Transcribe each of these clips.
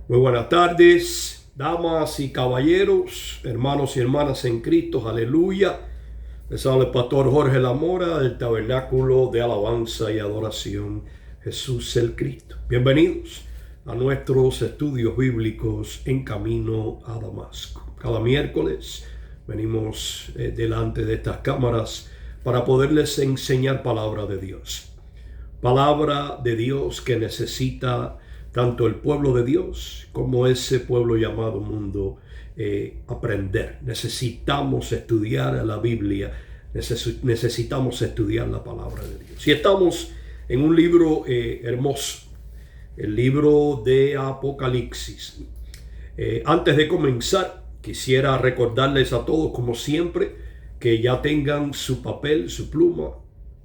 Muy buenas tardes, damas y caballeros, hermanos y hermanas en Cristo, aleluya. Les habla el pastor Jorge Lamora del Tabernáculo de Alabanza y Adoración Jesús el Cristo. Bienvenidos a nuestros estudios bíblicos en camino a Damasco. Cada miércoles venimos delante de estas cámaras para poderles enseñar palabra de Dios. Palabra de Dios que necesita tanto el pueblo de Dios como ese pueblo llamado mundo aprender. Necesitamos estudiar la Biblia, necesitamos estudiar la palabra de Dios. Y estamos en un libro hermoso, el libro de Apocalipsis. Antes de comenzar, quisiera recordarles a todos, como siempre, que ya tengan su papel, su pluma,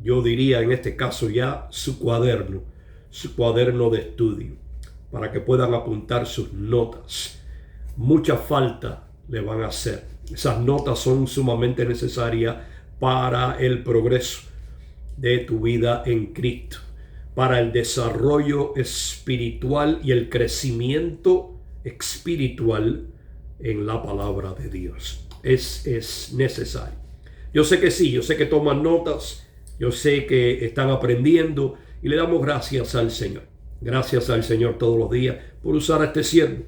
yo diría en este caso ya su cuaderno de estudio, para que puedan apuntar sus notas. Mucha falta le van a hacer. Esas notas son sumamente necesarias para el progreso de tu vida en Cristo, para el desarrollo espiritual y el crecimiento espiritual en la palabra de Dios. Es necesario. Yo sé que sí, yo sé que toman notas, yo sé que están aprendiendo y le damos gracias al Señor. Gracias al Señor todos los días por usar a este siervo.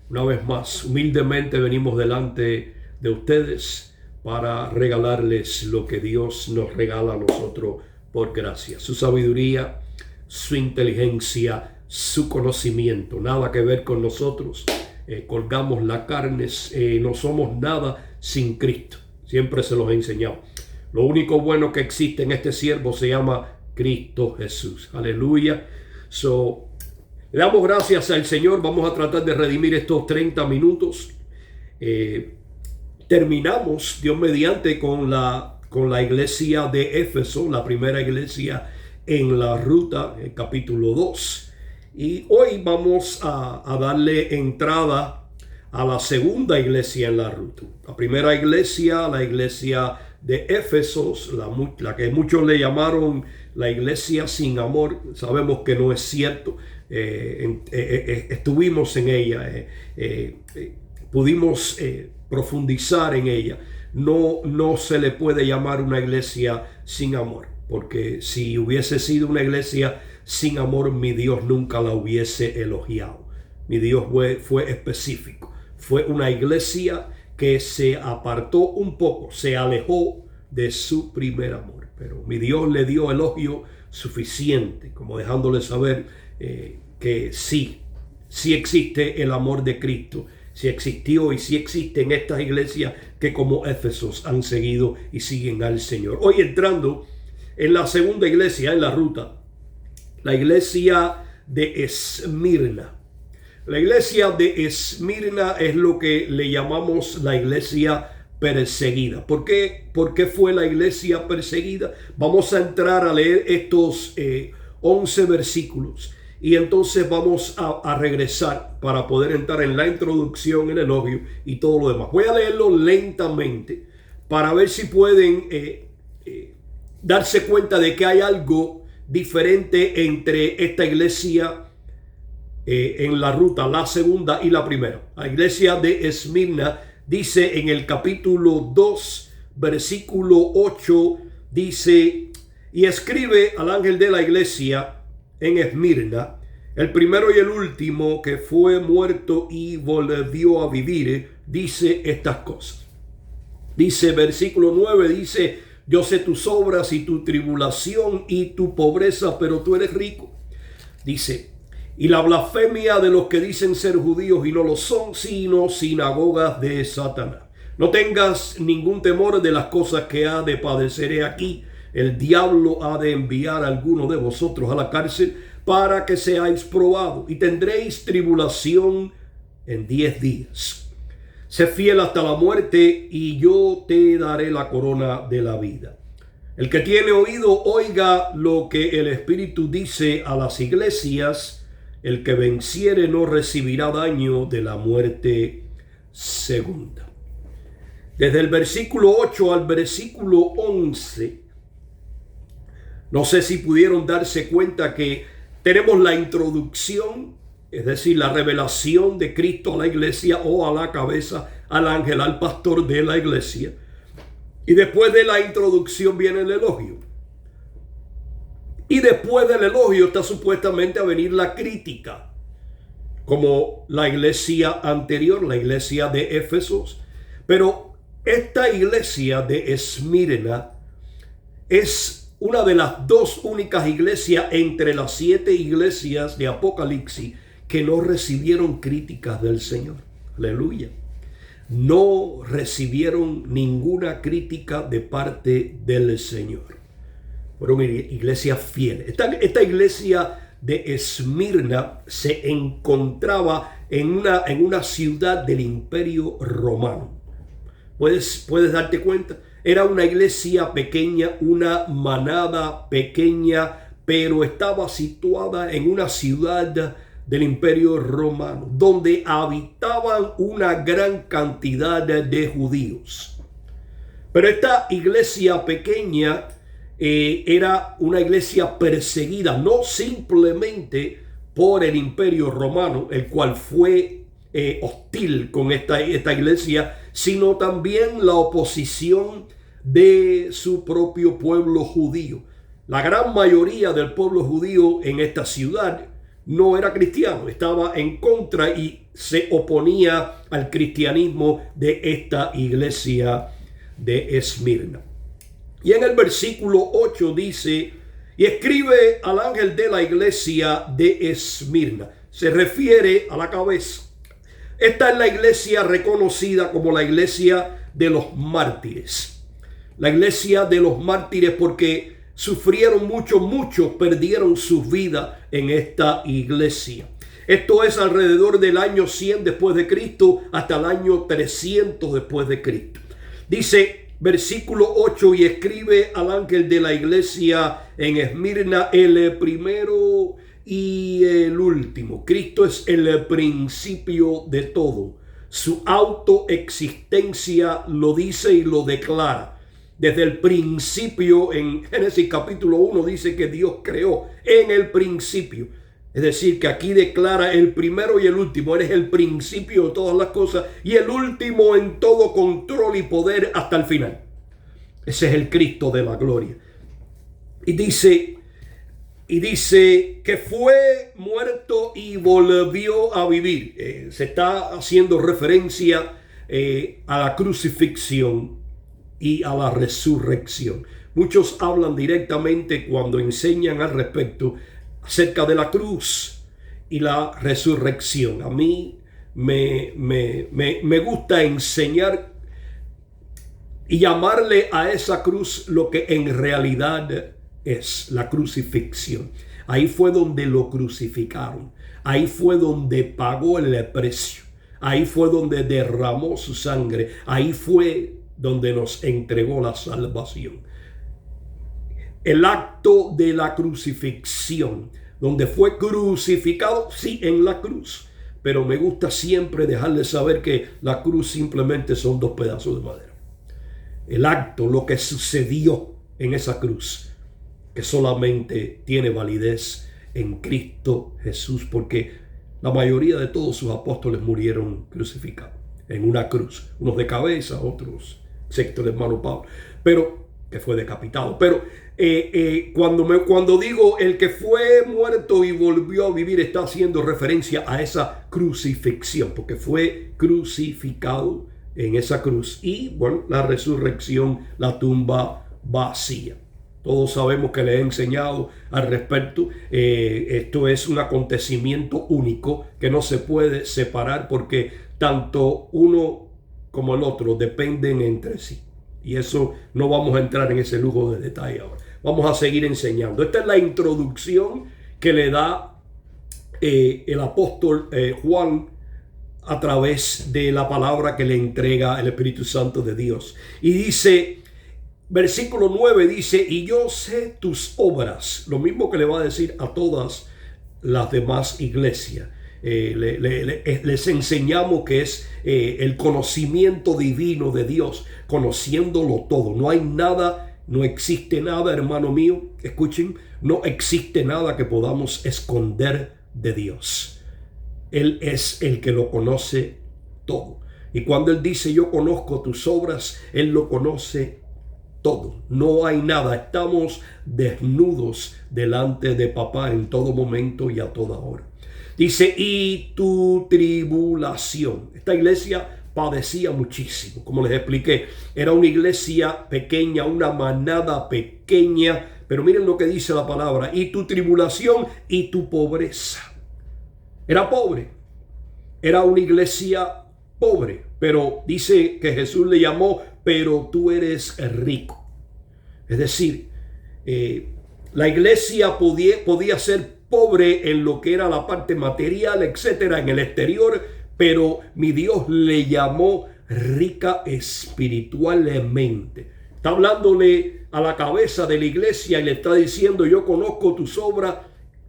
Una vez más, humildemente venimos delante de ustedes para regalarles lo que Dios nos regala a nosotros por gracia. Su sabiduría, su inteligencia, su conocimiento. Nada que ver con nosotros. Colgamos la carne, no somos nada sin Cristo. Siempre se los he enseñado. Lo único bueno que existe en este siervo se llama Cristo Jesús. Aleluya. Le damos gracias al Señor. Vamos a tratar de redimir estos 30 minutos. Terminamos, Dios mediante, con la iglesia de Éfeso, la primera iglesia en la ruta, el capítulo 2. Y hoy vamos a darle entrada a la segunda iglesia en la ruta. La primera iglesia, la iglesia de Éfeso, la que muchos le llamaron la iglesia sin amor. Sabemos que no es cierto. Estuvimos en ella, pudimos profundizar en ella. No se le puede llamar una iglesia sin amor, porque si hubiese sido una iglesia sin amor, mi Dios nunca la hubiese elogiado. Mi Dios fue específico. Fue una iglesia que se apartó un poco, se alejó de su primer amor. Pero mi Dios le dio elogio suficiente, como dejándole saber que sí existe el amor de Cristo, sí existió y sí existe en estas iglesias que como Éfesos han seguido y siguen al Señor. Hoy entrando en la segunda iglesia en la ruta, la iglesia de Esmirna. La iglesia de Esmirna es lo que le llamamos la iglesia perseguida. ¿Por qué fue la iglesia perseguida? Vamos a entrar a leer estos 11 versículos y entonces vamos a regresar para poder entrar en la introducción, el elogio y todo lo demás. Voy a leerlo lentamente para ver si pueden darse cuenta de que hay algo diferente entre esta iglesia en la ruta, la segunda y la primera. La iglesia de Esmirna dice en el capítulo 2, versículo 8, dice: y escribe al ángel de la iglesia en Esmirna, el primero y el último, que fue muerto y volvió a vivir, dice estas cosas. Dice versículo 9, dice: yo sé tus obras y tu tribulación y tu pobreza, pero tú eres rico. Dice: y la blasfemia de los que dicen ser judíos y no lo son, sino sinagogas de Satanás. No tengas ningún temor de las cosas que ha de padecer aquí. El diablo ha de enviar a alguno de vosotros a la cárcel para que seáis probados, y tendréis tribulación en 10 días. Sé fiel hasta la muerte, y yo te daré la corona de la vida. El que tiene oído, oiga lo que el Espíritu dice a las iglesias. El que venciere no recibirá daño de la muerte segunda. Desde el versículo 8 al versículo 11, no sé si pudieron darse cuenta que tenemos la introducción es decir, la revelación de Cristo a la iglesia o a la cabeza, al ángel, al pastor de la iglesia. Y después de la introducción viene el elogio. Y después del elogio está supuestamente a venir la crítica, como la iglesia anterior, la iglesia de Éfesos. Pero esta iglesia de Esmirna es una de las dos únicas iglesias entre las 7 iglesias de Apocalipsis que no recibieron críticas del Señor. Aleluya. No recibieron ninguna crítica de parte del Señor. Fueron iglesias fieles. Esta iglesia de Esmirna se encontraba en una ciudad del Imperio Romano. ¿Puedes darte cuenta? Era una iglesia pequeña, una manada pequeña, pero estaba situada en una ciudad del Imperio Romano, donde habitaban una gran cantidad de judíos. Pero esta iglesia pequeña era una iglesia perseguida, no simplemente por el Imperio Romano, el cual fue hostil con esta iglesia, sino también la oposición de su propio pueblo judío. La gran mayoría del pueblo judío en esta ciudad no era cristiano, estaba en contra y se oponía al cristianismo de esta iglesia de Esmirna. Y en el versículo 8 dice: y escribe al ángel de la iglesia de Esmirna. Se refiere a la cabeza. Esta es la iglesia reconocida como la iglesia de los mártires. La iglesia de los mártires porque sufrieron muchos perdieron sus vidas en esta iglesia. Esto es alrededor del año 100 después de Cristo hasta el año 300 después de Cristo. Dice versículo 8: y escribe al ángel de la iglesia en Esmirna, el primero y el último. Cristo es el principio de todo. Su autoexistencia lo dice y lo declara. Desde el principio, en Génesis capítulo 1 dice que Dios creó en el principio. Es decir, que aquí declara el primero y el último. Eres el principio de todas las cosas y el último en todo control y poder hasta el final. Ese es el Cristo de la gloria. Y dice que fue muerto y volvió a vivir. Se está haciendo referencia a la crucifixión y a la resurrección. Muchos hablan directamente cuando enseñan al respecto acerca de la cruz y la resurrección. A mí me gusta enseñar y llamarle a esa cruz lo que en realidad es la crucifixión. Ahí fue donde lo crucificaron. Ahí fue donde pagó el precio. Ahí fue donde derramó su sangre. Ahí fue donde nos entregó la salvación. El acto de la crucifixión, donde fue crucificado, sí, en la cruz. Pero me gusta siempre dejarles saber que la cruz simplemente son 2 pedazos de madera. El acto, lo que sucedió en esa cruz, que solamente tiene validez en Cristo Jesús, porque la mayoría de todos sus apóstoles murieron crucificados en una cruz, unos de cabeza, otros, excepto el hermano Pablo, pero que fue decapitado. Pero cuando digo el que fue muerto y volvió a vivir, está haciendo referencia a esa crucifixión, porque fue crucificado en esa cruz. Y bueno, la resurrección, la tumba vacía. Todos sabemos que le he enseñado al respecto. Esto es un acontecimiento único que no se puede separar, porque tanto uno como el otro dependen entre sí. Y eso no vamos a entrar en ese lujo de detalle ahora. Vamos a seguir enseñando. Esta es la introducción que le da el apóstol Juan a través de la palabra que le entrega el Espíritu Santo de Dios. Y dice, versículo 9 dice: y yo sé tus obras. Lo mismo que le va a decir a todas las demás iglesias. Les enseñamos que es el conocimiento divino de Dios, conociéndolo todo. No hay nada, no existe nada, hermano mío, escuchen, no existe nada que podamos esconder de Dios. Él es el que lo conoce todo. Y cuando Él dice yo conozco tus obras, Él lo conoce todo. No hay nada. Estamos desnudos delante de papá en todo momento y a toda hora. Dice, y tu tribulación. Esta iglesia padecía muchísimo. Como les expliqué, era una iglesia pequeña, una manada pequeña. Pero miren lo que dice la palabra. Y tu tribulación y tu pobreza. Era pobre. Era una iglesia pobre, pero dice que Jesús le llamó, pero tú eres rico. Es decir, la iglesia podía ser pobre en lo que era la parte material, etcétera, en el exterior, pero mi Dios le llamó rica espiritualmente. Está hablándole a la cabeza de la iglesia y le está diciendo, yo conozco tus obras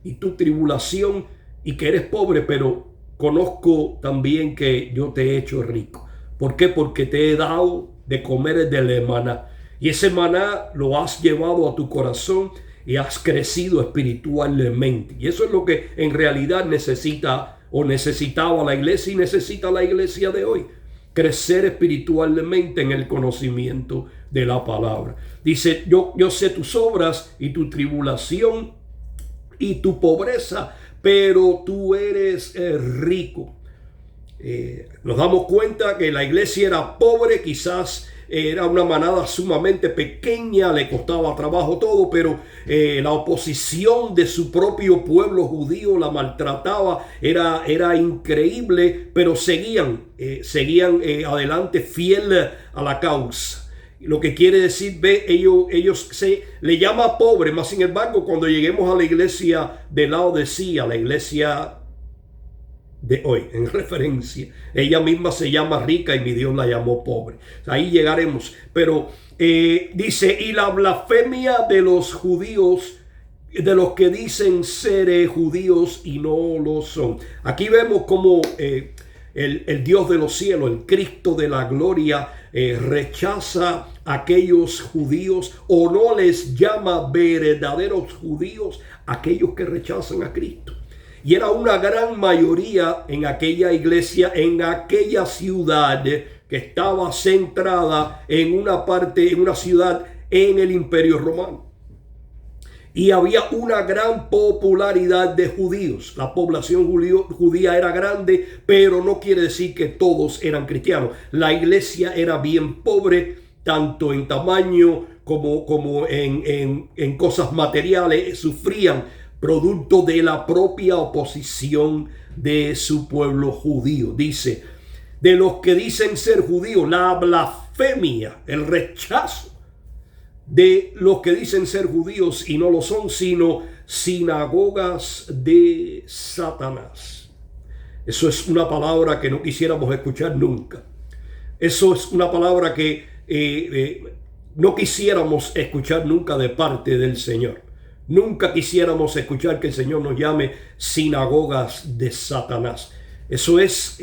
y tu tribulación y que eres pobre, pero conozco también que yo te he hecho rico. ¿Por qué? Porque te he dado de comer del maná. Y ese maná lo has llevado a tu corazón y has crecido espiritualmente. Y eso es lo que en realidad necesita o necesitaba la iglesia y necesita la iglesia de hoy. Crecer espiritualmente en el conocimiento de la palabra. Dice, yo sé tus obras y tu tribulación y tu pobreza, pero tú eres rico. Nos damos cuenta que la iglesia era pobre, quizás era una manada sumamente pequeña, le costaba trabajo todo, pero la oposición de su propio pueblo judío la maltrataba, era increíble, pero seguían adelante fiel a la causa. Lo que quiere decir, ellos se le llama pobre, mas sin embargo, cuando lleguemos a la iglesia de Laodicea, la iglesia de hoy, en referencia, ella misma se llama rica y mi Dios la llamó pobre. Ahí llegaremos. Pero dice, y la blasfemia de los judíos, de los que dicen ser judíos y no lo son. Aquí vemos como el Dios de los cielos, el Cristo de la gloria, rechaza a aquellos judíos o no les llama verdaderos judíos aquellos que rechazan a Cristo. Y era una gran mayoría en aquella iglesia, en aquella ciudad que estaba centrada en una ciudad en el Imperio Romano. Y había una gran popularidad de judíos. La población judía era grande, pero no quiere decir que todos eran cristianos. La iglesia era bien pobre, tanto en tamaño como en cosas materiales. Sufrían producto de la propia oposición de su pueblo judío. Dice, de los que dicen ser judíos, la blasfemia, el rechazo de los que dicen ser judíos y no lo son, sino sinagogas de Satanás. Eso es una palabra que no quisiéramos escuchar nunca. Eso es una palabra que no quisiéramos escuchar nunca de parte del Señor. Nunca quisiéramos escuchar que el Señor nos llame sinagogas de Satanás. Eso es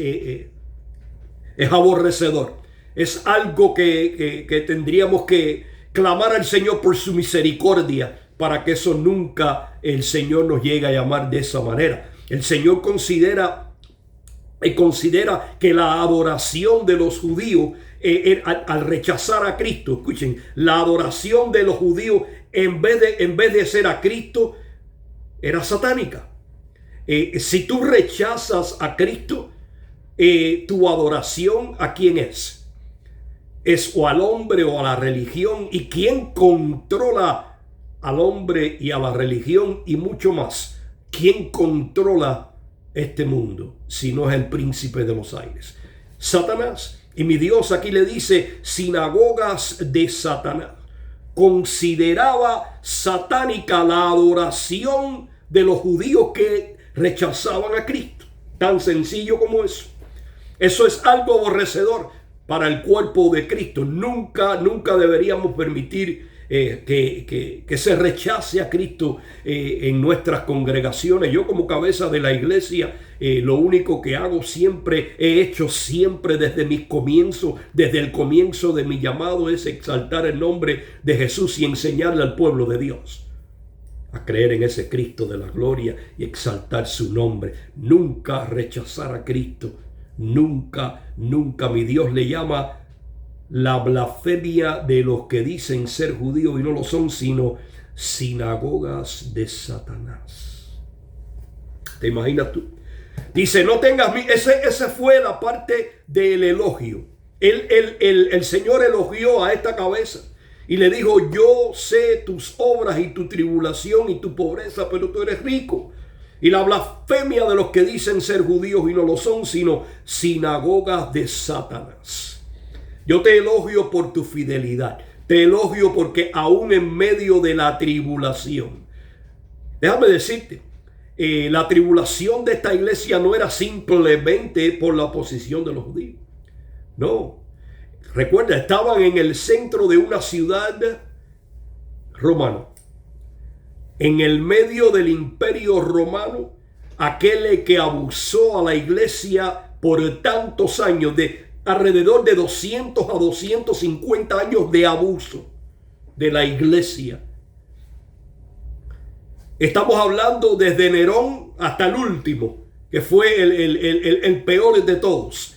aborrecedor. Es algo que tendríamos que clamar al Señor por su misericordia para que eso nunca el Señor nos llegue a llamar de esa manera. El Señor considera que la adoración de los judíos al rechazar a Cristo, escuchen, la adoración de los judíos en vez de ser a Cristo era satánica. Si tú rechazas a Cristo, tu adoración ¿a quién es? Es o al hombre o a la religión. ¿Y quién controla al hombre y a la religión y mucho más? ¿Quién controla este mundo si no es el príncipe de los aires? Satanás. Y mi Dios aquí le dice sinagogas de Satanás. Consideraba satánica la adoración de los judíos que rechazaban a Cristo. Tan sencillo como eso. Eso es algo aborrecedor para el cuerpo de Cristo. Nunca deberíamos permitir que se rechace a Cristo en nuestras congregaciones. Yo como cabeza de la iglesia, lo único que hago siempre, he hecho siempre desde mis comienzos, desde el comienzo de mi llamado, es exaltar el nombre de Jesús y enseñarle al pueblo de Dios. a creer en ese Cristo de la gloria y exaltar su nombre. Nunca rechazar a Cristo. Nunca, nunca. Mi Dios le llama la blasfemia de los que dicen ser judíos y no lo son, sino sinagogas de Satanás. ¿Te imaginas tú? Dice, no tengas miedo. Esa fue la parte del elogio. El Señor elogió a esta cabeza y le dijo, yo sé tus obras y tu tribulación y tu pobreza, pero tú eres rico. Y la blasfemia de los que dicen ser judíos y no lo son, sino sinagogas de Satanás. Yo te elogio por tu fidelidad. Te elogio porque aún en medio de la tribulación, déjame decirte, la tribulación de esta iglesia no era simplemente por la oposición de los judíos. No. Recuerda, estaban en el centro de una ciudad romana. En el medio del imperio romano, aquel que abusó a la iglesia por tantos años, de alrededor de 200 a 250 años de abuso de la iglesia. Estamos hablando desde Nerón hasta el último, que fue el peor de todos.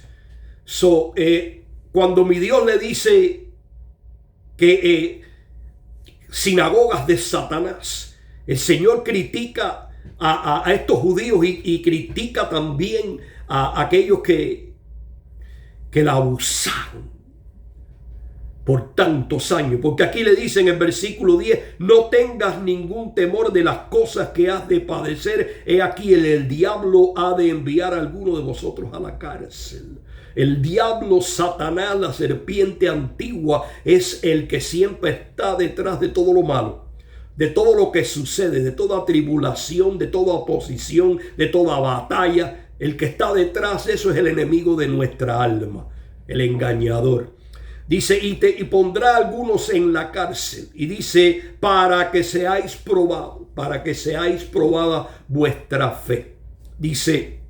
Cuando mi Dios le dice que sinagogas de Satanás, el Señor critica a estos judíos y critica también a aquellos que la abusaron por tantos años. Porque aquí le dice en el versículo 10, no tengas ningún temor de las cosas que has de padecer. He aquí el diablo ha de enviar a alguno de vosotros a la cárcel. El diablo, Satanás, la serpiente antigua, es el que siempre está detrás de todo lo malo, de todo lo que sucede, de toda tribulación, de toda oposición, de toda batalla. El que está detrás, eso es el enemigo de nuestra alma, el engañador. Dice, y pondrá a algunos en la cárcel. Y dice, para que seáis probados, para que seáis probada vuestra fe. Dice,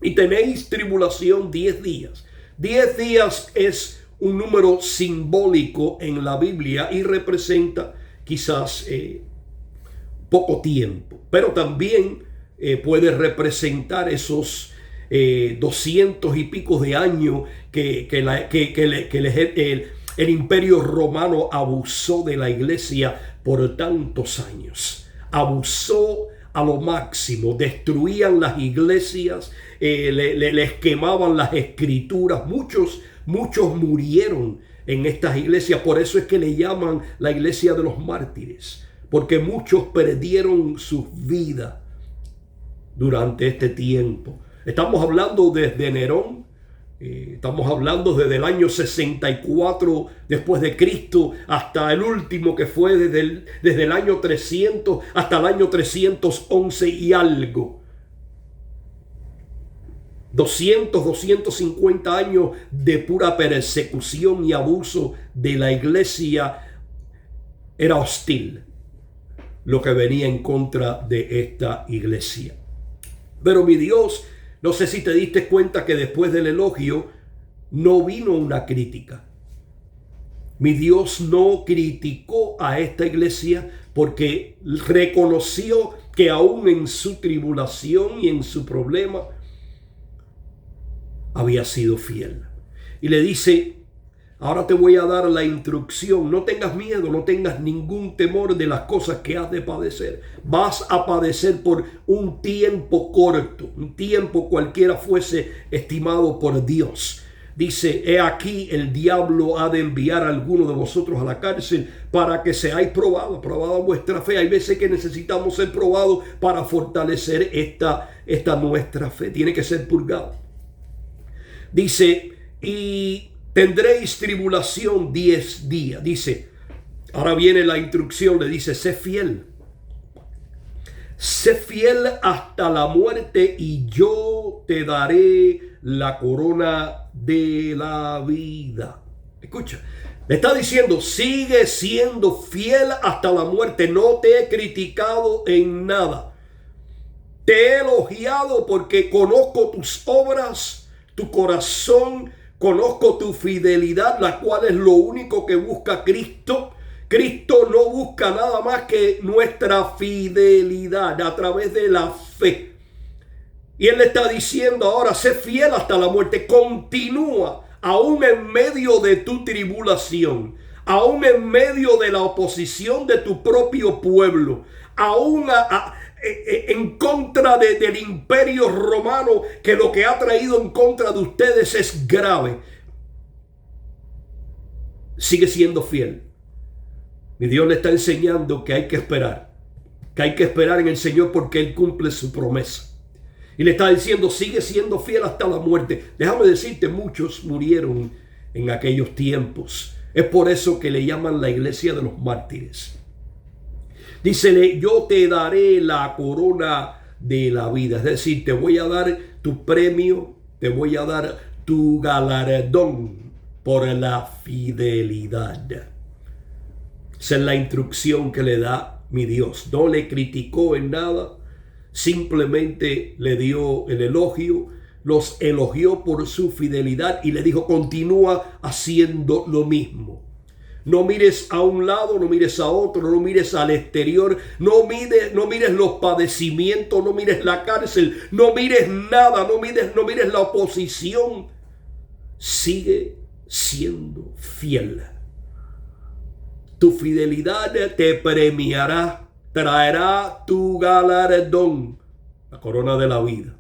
y tenéis tribulación 10 días. 10 días es un número simbólico en la Biblia y representa quizás poco tiempo. Pero también puede representar esos 200 y pico de años que el imperio romano abusó de la iglesia por tantos años. Abusó a lo máximo, destruían las iglesias, les quemaban las escrituras. Muchos murieron en estas iglesias. Por eso es que le llaman la iglesia de los mártires, porque muchos perdieron sus vidas durante este tiempo. Estamos hablando desde Nerón, estamos hablando desde el año 64 después de Cristo hasta el último que fue desde el año 300 hasta el año 311 y algo. 250 años de pura persecución y abuso de la iglesia. Era hostil lo que venía en contra de esta iglesia. Pero mi Dios, no sé si te diste cuenta que después del elogio no vino una crítica. Mi Dios no criticó a esta iglesia porque reconoció que aún en su tribulación y en su problema había sido fiel. Y le dice, ahora te voy a dar la instrucción. No tengas miedo, no tengas ningún temor de las cosas que has de padecer. Vas a padecer por un tiempo corto, un tiempo cualquiera fuese estimado por Dios. Dice, he aquí el diablo ha de enviar a alguno de vosotros a la cárcel para que seáis probados, probada vuestra fe. Hay veces que necesitamos ser probados para fortalecer esta nuestra fe. Tiene que ser purgado. Dice, y tendréis tribulación 10 días. Dice, ahora viene la instrucción, le dice, sé fiel. Sé fiel hasta la muerte y yo te daré la corona de la vida. Escucha, le está diciendo, sigue siendo fiel hasta la muerte. No te he criticado en nada. Te he elogiado porque conozco tus obras, tu corazón, conozco tu fidelidad, la cual es lo único que busca Cristo, Cristo no busca nada más que nuestra fidelidad a través de la fe. Y Él le está diciendo ahora, sé fiel hasta la muerte, continúa aún en medio de tu tribulación, aún en medio de la oposición de tu propio pueblo, aún en contra del imperio romano, que lo que ha traído en contra de ustedes es grave. Sigue siendo fiel. Mi Dios le está enseñando que hay que esperar en el Señor porque Él cumple su promesa. Y le está diciendo, sigue siendo fiel hasta la muerte. Déjame decirte, muchos murieron en aquellos tiempos. Es por eso que le llaman la iglesia de los mártires. Dícele, yo te daré la corona de la vida. Es decir, te voy a dar tu premio, te voy a dar tu galardón por la fidelidad. Esa es la instrucción que le da mi Dios. No le criticó en nada. Simplemente le dio el elogio, los elogió por su fidelidad y le dijo, continúa haciendo lo mismo. No mires a un lado, no mires a otro, no mires al exterior, no mires los padecimientos, no mires la cárcel, no mires nada, no mires la oposición. Sigue siendo fiel. Tu fidelidad te premiará. Traerá tu galardón, la corona de la vida.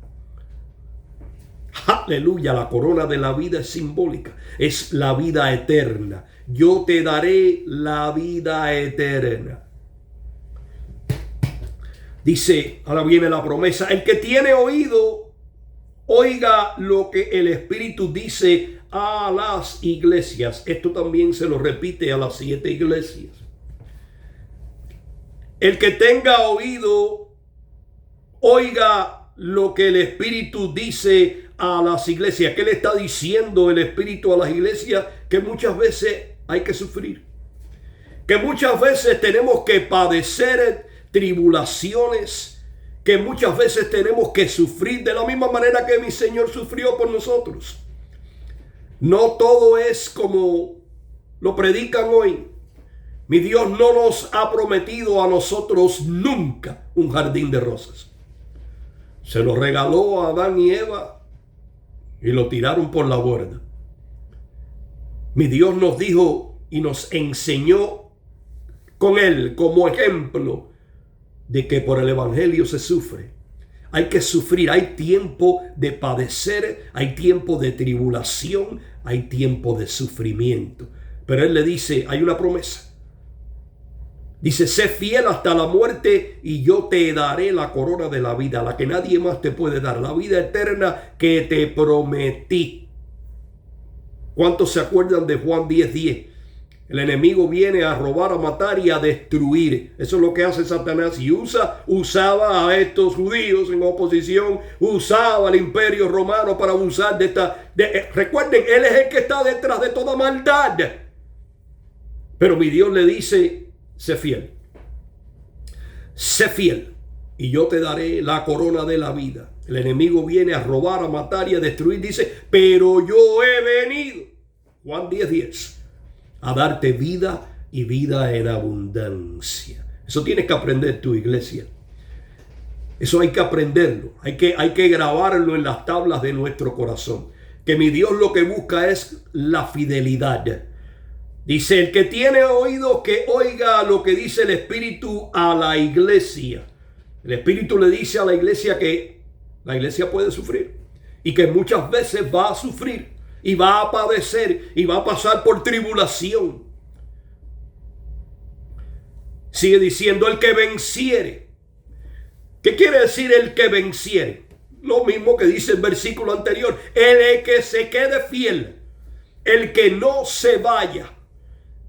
Aleluya, la corona de la vida es simbólica, es la vida eterna. Yo te daré la vida eterna. Dice, ahora viene la promesa, el que tiene oído, oiga lo que el Espíritu dice a las iglesias. Esto también se lo repite a las 7 iglesias. El que tenga oído, oiga lo que el Espíritu dice a las iglesias. ¿Qué le está diciendo el Espíritu a las iglesias? Que muchas veces hay que sufrir. Que muchas veces tenemos que padecer tribulaciones. Que muchas veces tenemos que sufrir de la misma manera que mi Señor sufrió por nosotros. No todo es como lo predican hoy. Mi Dios no nos ha prometido a nosotros nunca un jardín de rosas. Se lo regaló a Adán y Eva y lo tiraron por la borda. Mi Dios nos dijo y nos enseñó con Él como ejemplo de que por el Evangelio se sufre. Hay que sufrir, hay tiempo de padecer, hay tiempo de tribulación, hay tiempo de sufrimiento. Pero Él le dice, hay una promesa. Dice, sé fiel hasta la muerte y yo te daré la corona de la vida, la que nadie más te puede dar, la vida eterna que te prometí. ¿Cuántos se acuerdan de Juan 10:10? El enemigo viene a robar, a matar y a destruir. Eso es lo que hace Satanás. Y usaba a estos judíos en oposición, usaba al imperio romano para abusar de esta. Recuerden, Él es el que está detrás de toda maldad. Pero mi Dios le dice, sé fiel. Sé fiel y yo te daré la corona de la vida. El enemigo viene a robar, a matar y a destruir. Dice, pero yo he venido, Juan 10:10, a darte vida y vida en abundancia. Eso tienes que aprender tu iglesia. Eso hay que aprenderlo. Hay que grabarlo en las tablas de nuestro corazón. Que mi Dios lo que busca es la fidelidad. Dice, el que tiene oído que oiga lo que dice el Espíritu a la iglesia. El Espíritu le dice a la iglesia que la iglesia puede sufrir y que muchas veces va a sufrir y va a padecer y va a pasar por tribulación. Sigue diciendo, el que venciere. ¿Qué quiere decir el que venciere? Lo mismo que dice el versículo anterior. El que se quede fiel, el que no se vaya.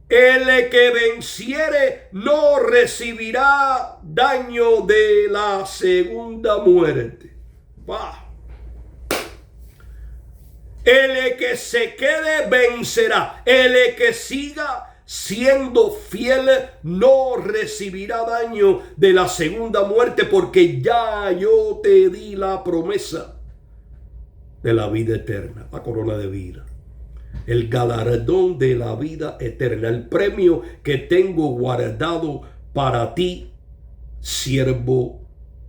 El que venciere no recibirá daño de la segunda muerte. El que se quede vencerá. El que siga siendo fiel no recibirá daño de la segunda muerte, porque ya yo te di la promesa de la vida eterna, la corona de vida. el galardón de la vida eterna, el premio que tengo guardado para ti, siervo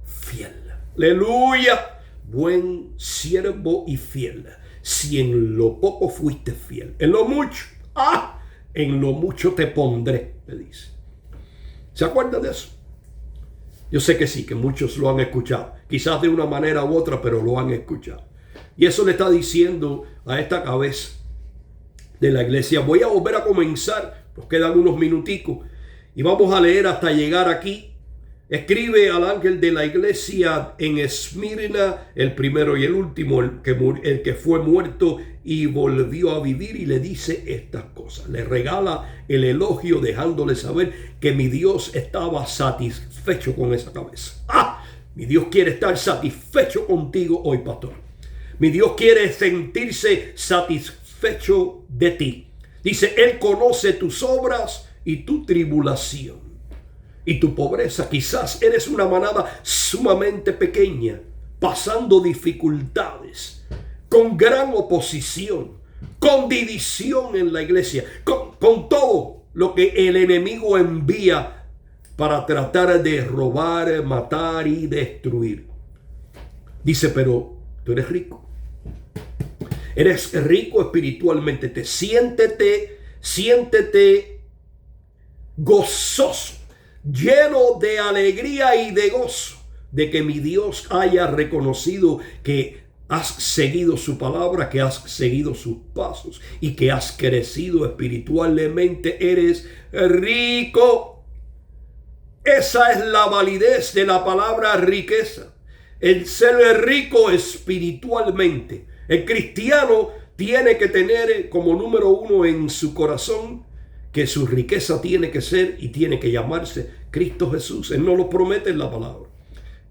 fiel. Aleluya, buen siervo y fiel. Si en lo poco fuiste fiel, en lo mucho, en lo mucho te pondré, le dice. ¿Se acuerdan de eso? Yo sé que sí, que muchos lo han escuchado, quizás de una manera u otra, pero lo han escuchado. Y eso le está diciendo a esta cabeza de la iglesia. Voy a volver a comenzar, nos quedan unos minuticos y vamos a leer hasta llegar aquí. Escribe al ángel de la iglesia en Esmirna, el primero y el último, el que fue muerto y volvió a vivir, y le dice estas cosas. Le regala el elogio dejándole saber que mi Dios estaba satisfecho con esa cabeza. Mi Dios quiere estar satisfecho contigo hoy, pastor. Mi Dios quiere sentirse satisfecho de ti. Dice, Él conoce tus obras y tu tribulación y tu pobreza. Quizás eres una manada sumamente pequeña, pasando dificultades, con gran oposición, con división en la iglesia, con todo lo que el enemigo envía para tratar de robar, matar y destruir. Dice, pero tú eres rico. Eres rico espiritualmente. Siéntete gozoso, lleno de alegría y de gozo, de que mi Dios haya reconocido que has seguido su palabra, que has seguido sus pasos y que has crecido espiritualmente. Eres rico. Esa es la validez de la palabra riqueza, el ser rico espiritualmente. El cristiano tiene que tener como número uno en su corazón que su riqueza tiene que ser y tiene que llamarse Cristo Jesús. Él nos lo promete en la palabra,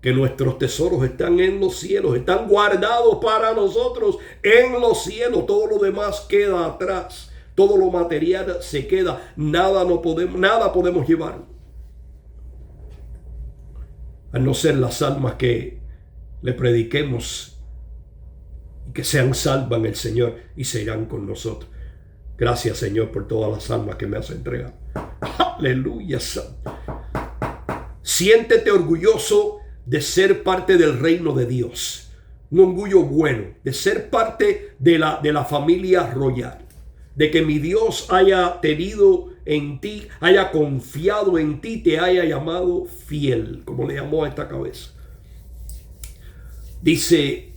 que nuestros tesoros están en los cielos, están guardados para nosotros en los cielos. Todo lo demás queda atrás, todo lo material se queda, nada podemos llevar, a no ser las almas que le prediquemos y que sean salvas en el Señor y se irán con nosotros. Gracias, Señor, por todas las almas que me has entregado. Aleluya. Siéntete orgulloso de ser parte del reino de Dios. Un orgullo bueno, de ser parte de la familia royal. De que mi Dios haya tenido en ti, haya confiado en ti, te haya llamado fiel, como le llamó a esta cabeza. Dice,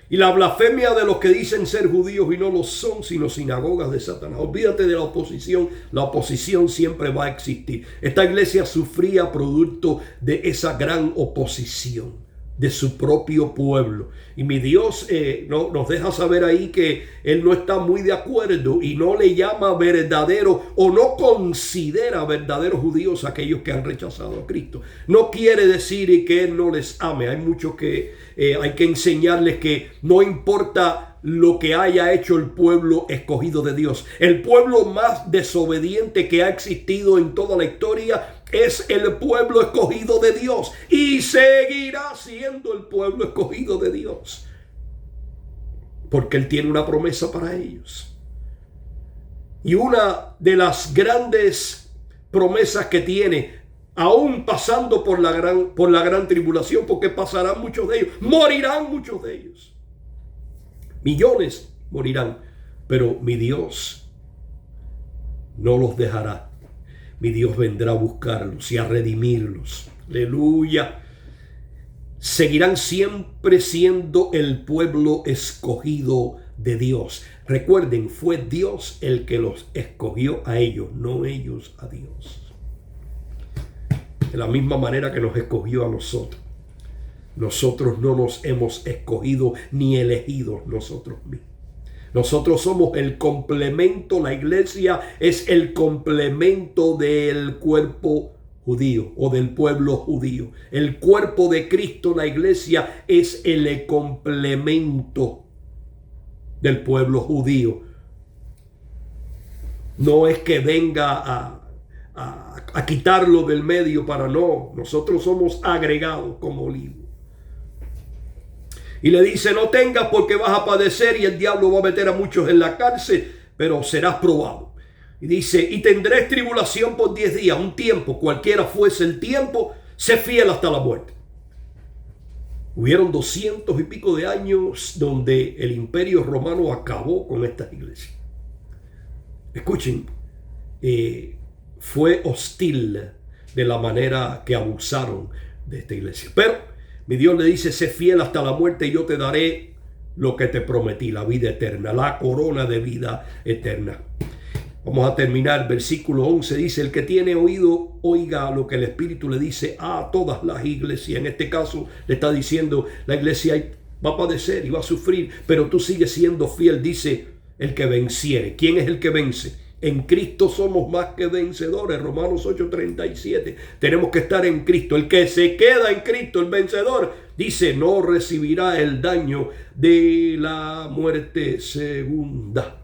y la blasfemia de los que dicen ser judíos y no lo son, sino sinagogas de Satanás. Olvídate de la oposición. La oposición siempre va a existir. Esta iglesia sufría producto de esa gran oposición de su propio pueblo. Y mi Dios nos deja saber ahí que Él no está muy de acuerdo y no le llama verdadero o no considera verdaderos judíos a aquellos que han rechazado a Cristo. No quiere decir que Él no les ame. Hay muchos que hay que enseñarles que no importa lo que haya hecho el pueblo escogido de Dios. El pueblo más desobediente que ha existido en toda la historia es el pueblo escogido de Dios y seguirá siendo el pueblo escogido de Dios, porque Él tiene una promesa para ellos. Y una de las grandes promesas que tiene, aún pasando por la gran tribulación, porque pasarán muchos de ellos, morirán muchos de ellos, millones morirán, pero mi Dios no los dejará. Mi Dios vendrá a buscarlos y a redimirlos. Aleluya. Seguirán siempre siendo el pueblo escogido de Dios. Recuerden, fue Dios el que los escogió a ellos, no ellos a Dios. De la misma manera que nos escogió a nosotros. Nosotros no nos hemos escogido ni elegido nosotros mismos. Nosotros somos el complemento, la iglesia es el complemento del cuerpo judío o del pueblo judío. El cuerpo de Cristo, la iglesia, es el complemento del pueblo judío. No es que venga a quitarlo del medio para no. Nosotros somos agregados como olivo. Y le dice, no tengas porque vas a padecer y el diablo va a meter a muchos en la cárcel. pero serás probado. Y dice, y tendréis tribulación por 10 días, un tiempo, cualquiera fuese el tiempo, sé fiel hasta la muerte. Hubieron 200 y pico de años donde el imperio romano acabó con estas iglesias. Escuchen, fue hostil de la manera que abusaron de esta iglesia. Pero mi Dios le dice, sé fiel hasta la muerte y yo te daré lo que te prometí, la vida eterna, la corona de vida eterna. Vamos a terminar. Versículo 11 dice, el que tiene oído, oiga lo que el Espíritu le dice a todas las iglesias. En este caso le está diciendo, la iglesia va a padecer y va a sufrir, pero tú sigues siendo fiel, dice el que venciere. ¿Quién es el que vence? En Cristo somos más que vencedores. Romanos 8:37. Tenemos que estar en Cristo. El que se queda en Cristo, el vencedor, dice, no recibirá el daño de la muerte segunda.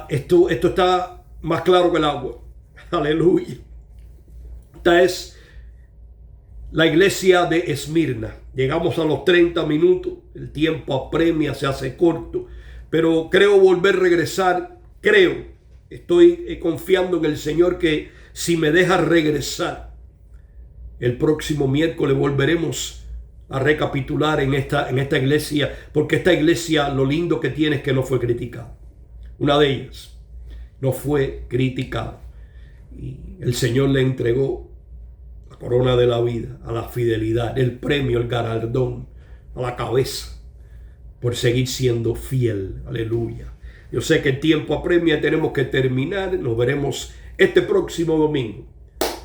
Esto está más claro que el agua. Aleluya. Esta es la iglesia de Esmirna. Llegamos a los 30 minutos. El tiempo apremia, se hace corto. Pero creo volver a regresar. Estoy confiando en el Señor que si me deja regresar, el próximo miércoles volveremos a recapitular en esta iglesia. Porque esta iglesia, lo lindo que tiene es que no fue criticada. Una de ellas no fue criticada. Y el Señor le entregó la corona de la vida, a la fidelidad, el premio, el galardón, a la cabeza, por seguir siendo fiel. Aleluya. Yo sé que el tiempo apremia, tenemos que terminar. Nos veremos este próximo domingo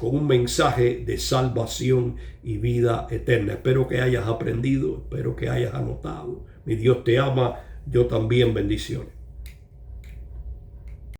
con un mensaje de salvación y vida eterna. Espero que hayas aprendido, espero que hayas anotado. Mi Dios te ama, yo también. Bendiciones.